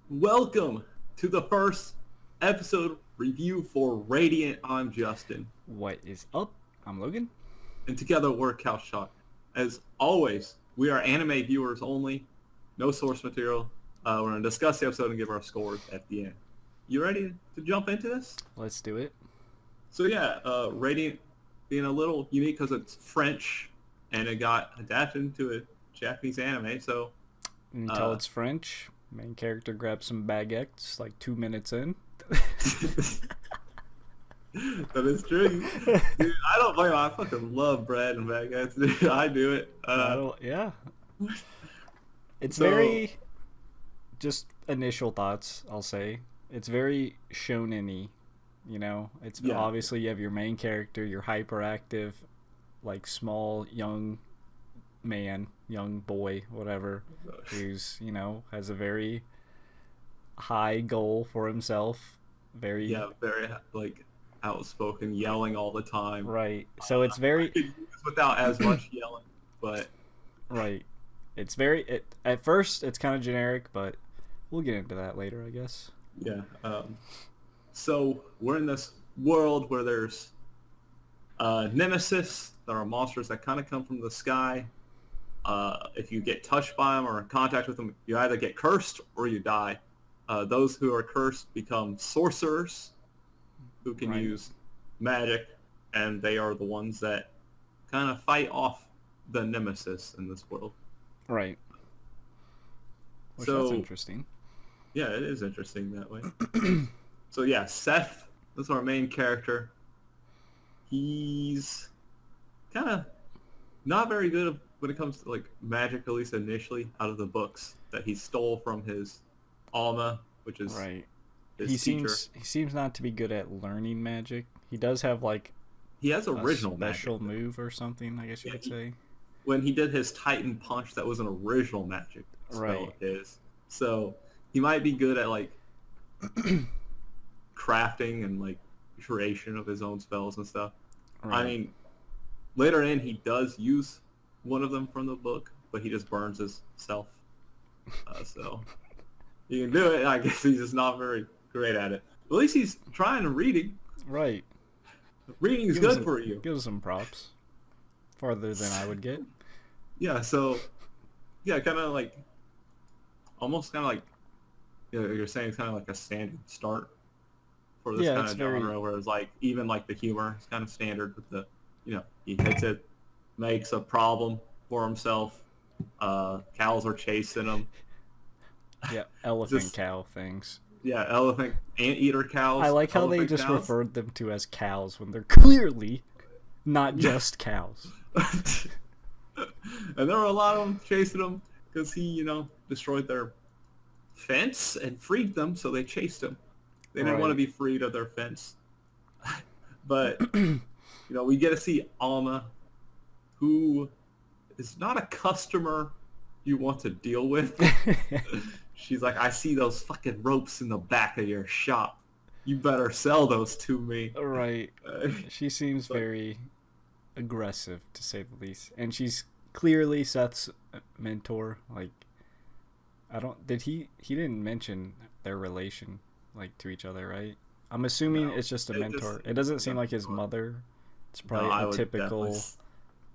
Welcome to the first episode review for Radiant. I'm Justin, What is up? I'm Logan. and together we're Couch Talk. As always, we are anime viewers only, no source material. We're going to discuss the episode and give our scores at the end. You ready to jump into this? Let's do it. So yeah, Radiant being a little unique because it's French, and it got adapted into a Japanese anime, so... You can tell it's French. Main character grabs some baguettes like 2 minutes in. That is true. Dude, I don't blame him. I fucking love bread and baguettes. Dude, I do it. Yeah. It's So- very... Just initial thoughts, I'll say. It's very shonen-y, you know? It's Yeah. obviously you have your main character, your hyperactive, like small, young man, young boy, whatever, who's, has a very high goal for himself. Very... Yeah, very like outspoken, yelling all the time. Right. So it's I very... could use without as much yelling, but Right. It's very... at first, it's kind of generic, but we'll get into that later, I guess. yeah. So we're in this world where there's nemesis. There are monsters that kind of come from the sky. If you get touched by them or in contact with them, you either get cursed or you die. Those who are cursed become sorcerers who can Right. use magic, and they are the ones that kind of fight off the nemesis in this world. Right. Which So- that's interesting. Yeah, it is interesting that way. So yeah, Seth is our main character. He's kind of not very good when it comes to like magic, at least initially, out of the books that he stole from his Alma, which is Right. his He teacher. seems not to be good at learning magic. He does have like He has a original special magic. move or something, I guess you Yeah, could say. When he did his Titan Punch, that was an original magic spell Right. of his. So he might be good at like crafting and like creation of his own spells and stuff. Right. I mean, later in he does use one of them from the book, but he just burns himself. So he can do it. I guess he's just not very great at it. At least he's trying reading. right. Reading is Give us good for you. Give us some props. Farther than I would get. Yeah. So yeah, kind of like almost kind of like you're saying it's kind of like a standard start for this Yeah, kind it's of very- genre, where it's like even like the humor is kind of standard with the he hits it, makes a problem for himself. Cows are chasing him. Yeah, elephant Just- cow things. Yeah, elephant anteater cows. I like how they elephant just cows. referred them to as cows when they're clearly not just cows. And there were a lot of them chasing him because he, destroyed their fence and freed them, so they chased him. They didn't want to Right. be freed of their fence. But, we get to see Alma, who is not a customer you want to deal with. She's like, I see those fucking ropes in the back of your shop. You better sell those to me. Right. She seems But- very aggressive, to say the least. And she's clearly Seth's mentor. Like, he didn't mention their relation, like, to each other, right? I'm assuming No, it's just a it mentor. just- It doesn't seem yeah, like his mentor. mother. It's No, probably I a would typical... definitely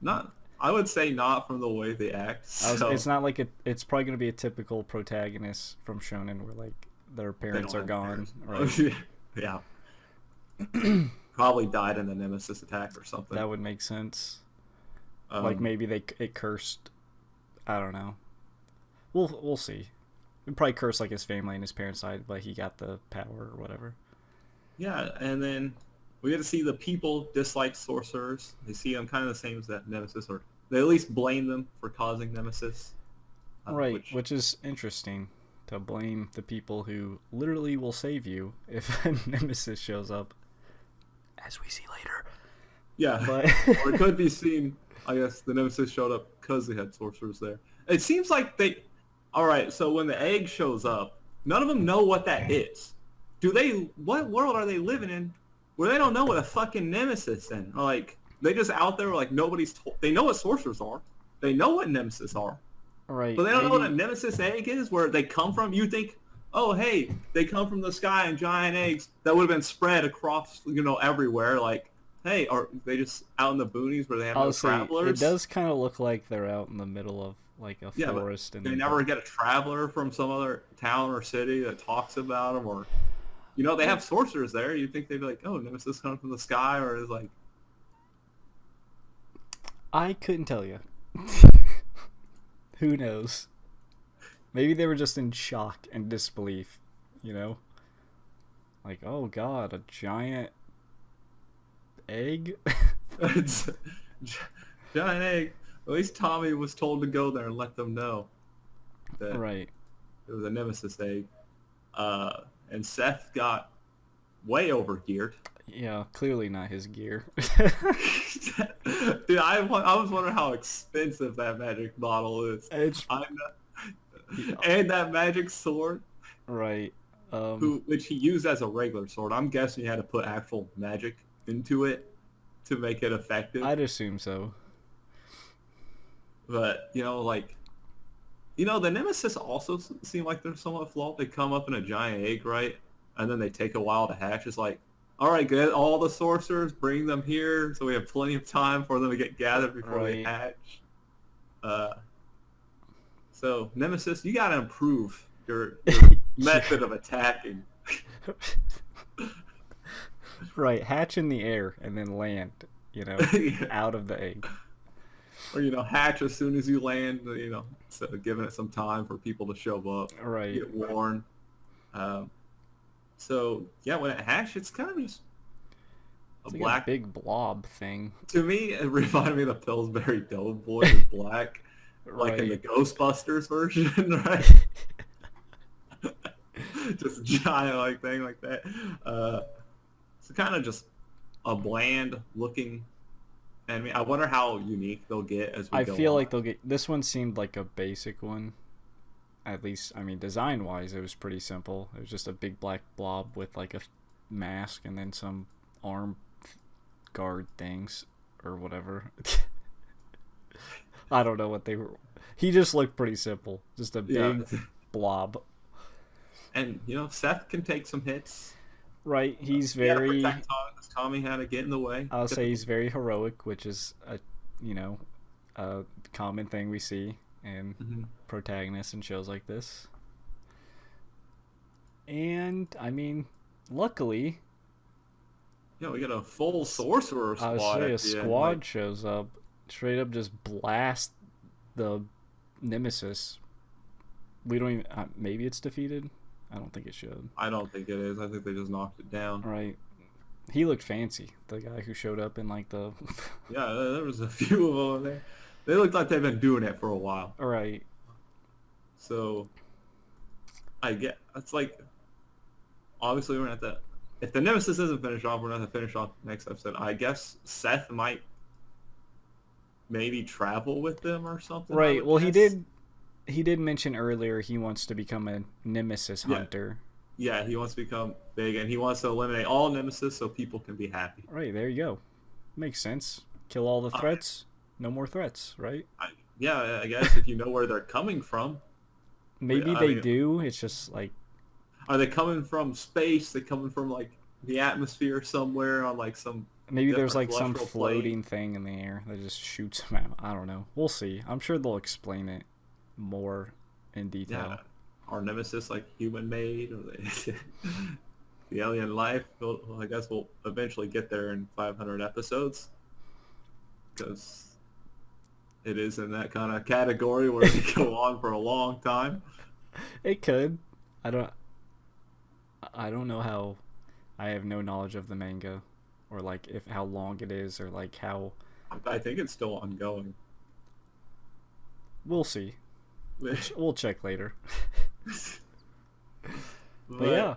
not. I would say not from the way they act. So It's not like it's probably going to be a typical protagonist from shonen where, like, their they parents don't are have gone. parents. Right. Yeah. Probably died in the nemesis attack or something. That would make sense. Um, Maybe it cursed. I don't know. We'll see. It'd probably curse like his family and his parents died, but he got the power or whatever. Yeah, and then we get to see the people dislike sorcerers. They see them kind of the same as that nemesis, or they at least blame them for causing nemesis. Right, which is interesting to blame the people who literally will save you if a nemesis shows up, as we see later. yeah, But or it could be seen. I guess the nemesis showed up because they had sorcerers there. It seems like they. All right, so when the egg shows up, none of them know what that is. Do they? What world are they living in where they don't know what a fucking nemesis is? And like they just out there like nobody's. They know what sorcerers are. They know what nemesis are. right, But they don't know what a maybe- nemesis egg is, where they come from. You think oh hey, they come from the sky in giant eggs that would have been spread across everywhere. Like, hey, are they just out in the boonies where they have no I'll say it travelers? does kind of look like they're out in the middle of like a Yeah, but forest they and never get a traveler from some other town or city that talks about them, or they have sorcerers there. You'd think they'd be like, oh, Nemesis comes from the sky, or is like, I couldn't tell you. Who knows? Maybe they were just in shock and disbelief, you know? Like, oh god, a giant egg? it's giant egg. At least Tommy was told to go there and let them know that Right. it was a Nemesis egg. And Seth got way overgeared. Yeah, clearly not his gear. Dude, I was wondering how expensive that magic bottle is. It's And that magic sword, right. which he used as a regular sword. I'm guessing he had to put actual magic into it to make it effective. I'd assume so. But the Nemesis also seem like they're somewhat flawed. They come up in a giant egg, right? And then they take a while to hatch. It's like, all right, get all the sorcerers, bring them here, so we have plenty of time for them to get gathered before they hatch. So Nemesis, you gotta improve your method of attacking. Right, hatch in the air and then land, Yeah. out of the egg. Or hatch as soon as you land. So giving it some time for people to show up, Right. get worn. So yeah, when it hatched, it's kind of just It's like a big blob thing. To me, it reminded me of the Pillsbury Doughboy with black, like in the Right. Ghostbusters version, right? Just a giant like thing like that. It's kind of just a bland looking enemy. I wonder how unique they'll get as we I go feel on. like they'll get this one seemed like a basic one. At least, I mean, design wise, it was pretty simple. It was just a big black blob with like a mask and then some arm guard things or whatever. I don't know what they were. He just looked pretty simple. Just a big blob. And Seth can take some hits. Right, he's He had to very. protect Tommy, 'cause Tommy had to get in the way. I'll say he's very heroic, which is a common thing we see in Mhm. protagonists in shows like this. And I mean, luckily, We got a full sorcerer I would squad. say a at the end, squad like- shows up, straight up just blast the nemesis. We don't even. Maybe it's defeated. I don't think it should. I don't think it is. I think they just knocked it down. Right. He looked fancy. The guy who showed up in like the. Yeah, there was a few of them in there. They looked like they've been doing it for a while. Right. So, I get it's like, obviously we're gonna have to. If the Nemesis isn't finished off, we're gonna have to finish off next episode. I guess Seth might maybe travel with them or something. I Right. would Well, he guess. did. He did mention earlier he wants to become a nemesis Yeah. hunter. Yeah, he wants to become big, and he wants to eliminate all Nemesis so people can be happy. Right. There you go. Makes sense. Kill all the threats. No more threats. Right. Yeah, I guess if you know where they're coming from. Maybe I they mean- do. It's just like Are they coming from space? They coming from like the atmosphere somewhere on like some maybe there's different like some celestial plane? floating thing in the air that just shoots them out. I don't know. We'll see. I'm sure they'll explain it more in detail. Yeah. Are Nemesis like human made? Or they, the alien life? Well, I guess we'll eventually get there in 500 episodes. Because it is in that kind of category where they go on for a long time. It could. I don't know how. I have no knowledge of the manga, or like if how long it is, or like how. I think it's still ongoing. We'll see. We'll check later. But But yeah,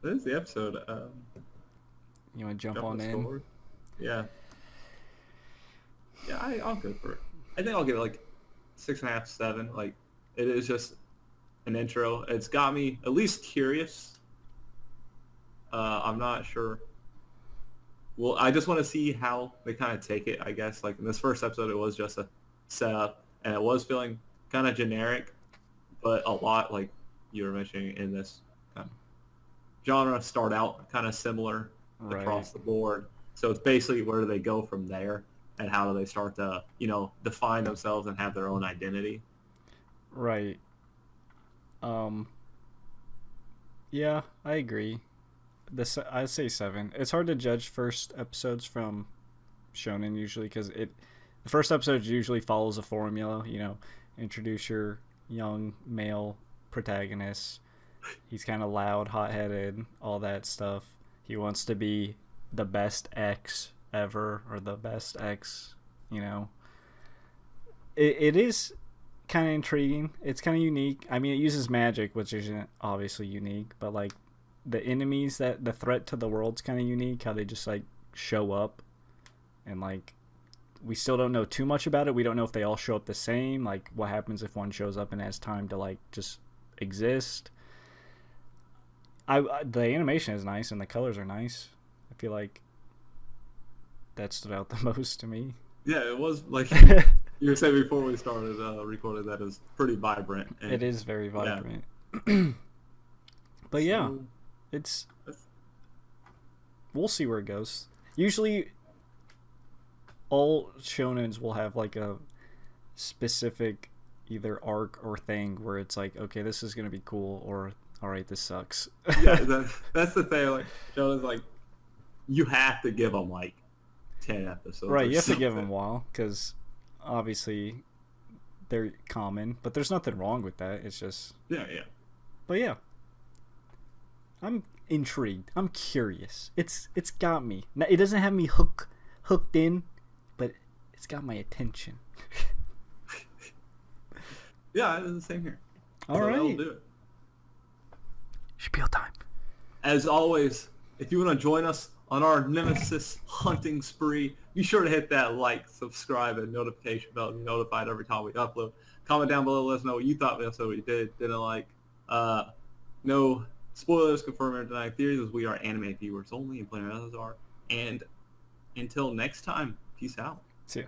this is the episode. you want to jump Jump on the in? sword. Yeah. Yeah, I'll go for it. I think I'll give it like 6.5, 7. Like, it is just an intro. It's got me at least curious. I'm not sure. Well, I just want to see how they kind of take it, I guess. Like, in this first episode, it was just a setup, and it was feeling kind of generic, but a lot, like, you were mentioning in this kind of genre start out kind of similar across the board. So it's basically where do they go from there, and how do they start to, define themselves and have their own identity. Right. Yeah, I agree. I'd say 7. It's hard to judge first episodes from shonen usually because the first episode usually follows a formula. Introduce your young male protagonist. He's kind of loud, hot-headed, all that stuff. He wants to be the best ex ever, or the best ex. It is kind of intriguing. It's kind of unique. I mean, it uses magic, which isn't obviously unique, but like the enemies, that the threat to the world's kind of unique. How they just like show up, and like we still don't know too much about it. We don't know if they all show up the same. Like what happens if one shows up and has time to like just exist. The animation is nice and the colors are nice. I feel like that stood out the most to me. Yeah, it was like you were saying before we started recording, that is pretty vibrant. And, it is very vibrant. Yeah. But yeah, we'll see where it goes. Usually all shonens will have like a specific either arc or thing where it's like, okay, this is going to be cool, or all right, this sucks. Yeah, that's the thing. Like, shonen's like, you have to give them like 10 episodes. Right, you have to give them a while because obviously they're common, but there's nothing wrong with that. It's just yeah. But yeah, I'm intrigued. I'm curious. It's got me. Now, it doesn't have me hooked in, but it's got my attention. Yeah, it's the same here. All right, that'll do it. Spiel time. As always, if you want to join us on our Nemesis hunting spree, be sure to hit that like, subscribe, and notification bell to be notified every time we upload. Comment down below, let us know what you thought of the episode, what you didn't like. No spoilers, confirm or deny theories, as we are anime viewers only and plenty of others are. And until next time, peace out. See ya.